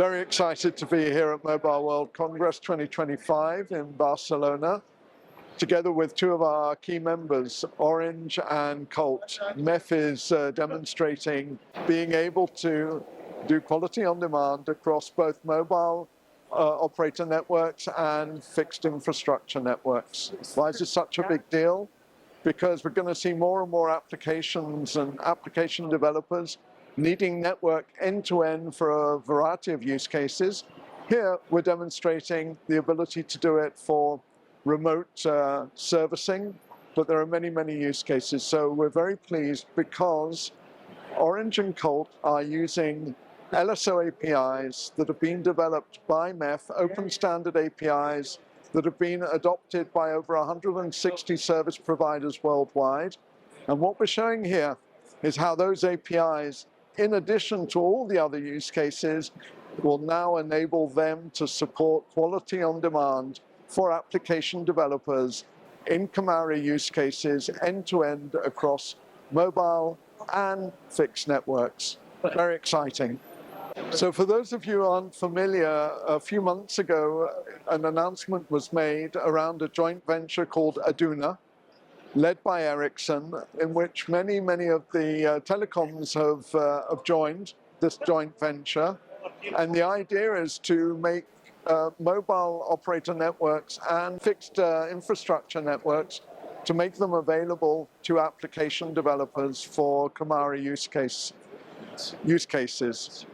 Very excited to be here at Mobile World Congress 2025 in Barcelona, together with two of our key members, Orange and Colt. MEF is demonstrating being able to do quality on demand across both mobile operator networks and fixed infrastructure networks. Why is this such a big deal? Because we're going to see more and more applications and application developers needing network end-to-end for a variety of use cases. Here we're demonstrating the ability to do it for remote servicing, but there are many, many use cases. So we're very pleased because Orange and Colt are using LSO APIs that have been developed by MEF, open standard APIs that have been adopted by over 160 service providers worldwide. And what we're showing here is how those APIs, in addition to all the other use cases, will now enable them to support quality on demand for application developers in CAMARA use cases end-to-end across mobile and fixed networks. Very exciting. So for those of you who aren't familiar, a few months ago, an announcement was made around a joint venture called Aduna, led by Ericsson, in which many of the telecoms have joined this joint venture. And the idea is to make mobile operator networks and fixed infrastructure networks, to make them available to application developers for CAMARA use cases.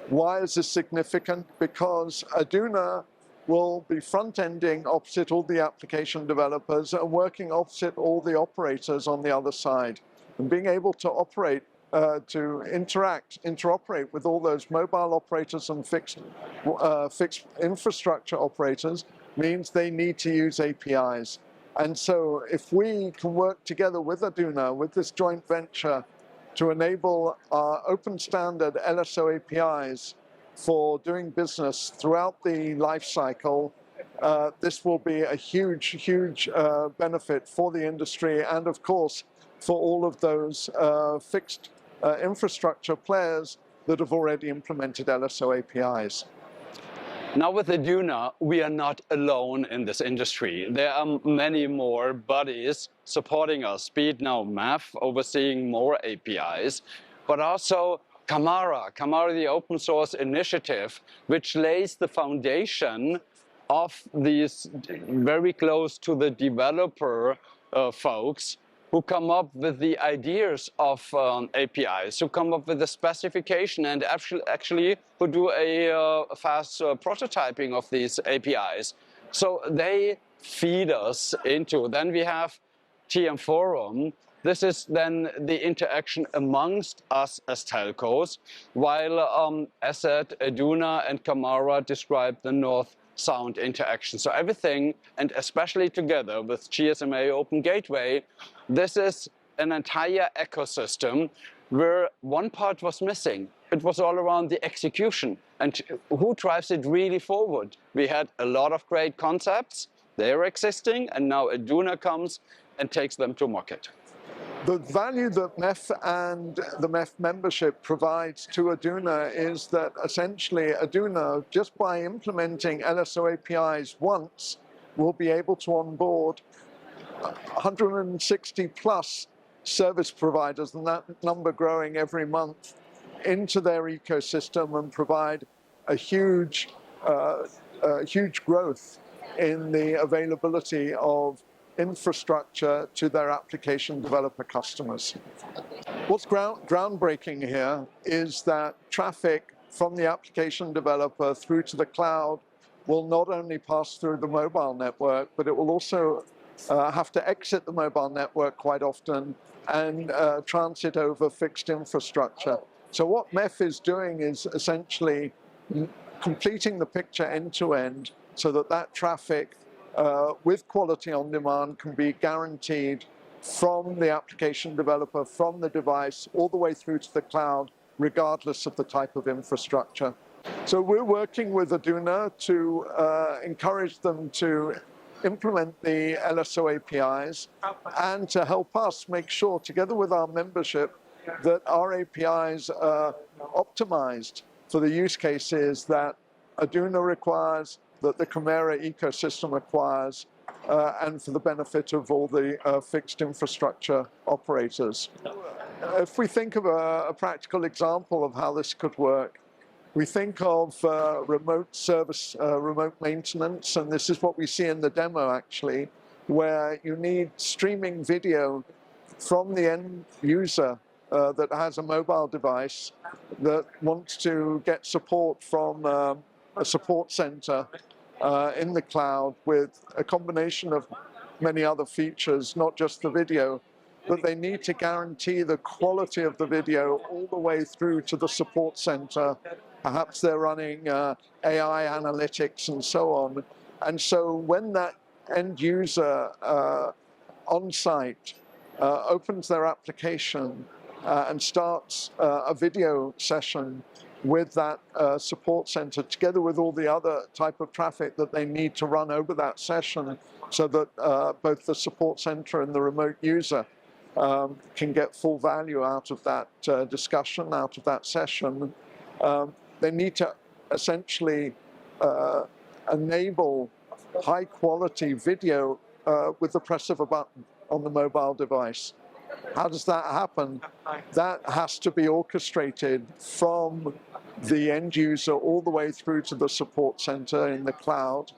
Why is this significant? Because Aduna will be front-ending opposite all the application developers and working opposite all the operators on the other side. And being able to operate, to interoperate with all those mobile operators and fixed infrastructure operators means they need to use APIs. And so if we can work together with Aduna, with this joint venture, to enable our open standard LSO APIs for doing business throughout the life cycle, this will be a huge benefit for the industry and, of course, for all of those fixed infrastructure players that have already implemented LSO APIs. Now with Aduna, we are not alone in this industry. There are many more bodies supporting us, be it now MEF, overseeing more APIs, but also CAMARA, the open source initiative, which lays the foundation of these very close to the developer folks who come up with the ideas of APIs, who come up with the specification and actually who do a fast prototyping of these APIs. So they feed us into. Then we have TM Forum. This is then the interaction amongst us as telcos, while Asset, Aduna and CAMARA describe the north-south interaction. So everything, and especially together with GSMA Open Gateway, this is an entire ecosystem where one part was missing. It was all around the execution and who drives it really forward. We had a lot of great concepts, they're existing, and now Aduna comes and takes them to market. The value that MEF and the MEF membership provides to Aduna is that essentially Aduna, just by implementing LSO APIs once, will be able to onboard 160 plus service providers, and that number growing every month, into their ecosystem and provide a huge growth in the availability of infrastructure to their application developer customers. What's groundbreaking here is that traffic from the application developer through to the cloud will not only pass through the mobile network, but it will also have to exit the mobile network quite often and transit over fixed infrastructure. So what MEF is doing is essentially completing the picture end-to-end so that that traffic with quality on demand can be guaranteed from the application developer, from the device, all the way through to the cloud, regardless of the type of infrastructure. So we're working with Aduna to encourage them to implement the LSO APIs and to help us make sure, together with our membership, that our APIs are optimized for the use cases that Aduna requires, that the CAMARA ecosystem requires, and for the benefit of all the fixed infrastructure operators. If we think of a practical example of how this could work, we think of remote service, remote maintenance, and this is what we see in the demo actually, where you need streaming video from the end user that has a mobile device that wants to get support from a support center in the cloud with a combination of many other features, not just the video, but they need to guarantee the quality of the video all the way through to the support center. Perhaps they're running AI analytics and so on. And so when that end user on site opens their application and starts a video session with that support center, together with all the other type of traffic that they need to run over that session, so that both the support center and the remote user can get full value out of that discussion, out of that session. They need to essentially enable high quality video with the press of a button on the mobile device. How does that happen? That has to be orchestrated from the end user all the way through to the support center in the cloud,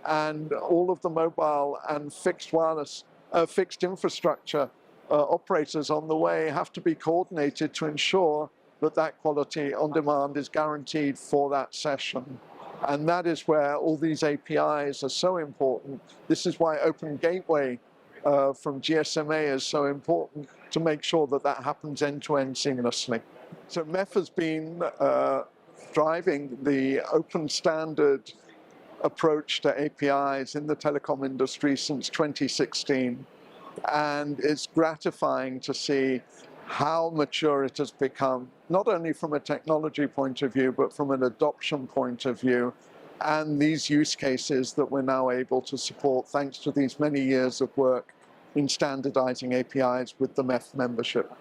and all of the mobile and fixed wireless, fixed infrastructure operators on the way have to be coordinated to ensure that that quality on demand is guaranteed for that session. And that is where all these APIs are so important. This is why Open Gateway from GSMA is so important, to make sure that that happens end-to-end seamlessly. So MEF has been driving the open standard approach to APIs in the telecom industry since 2016. And it's gratifying to see how mature it has become, not only from a technology point of view, but from an adoption point of view, and these use cases that we're now able to support thanks to these many years of work in standardizing APIs with the MEF membership.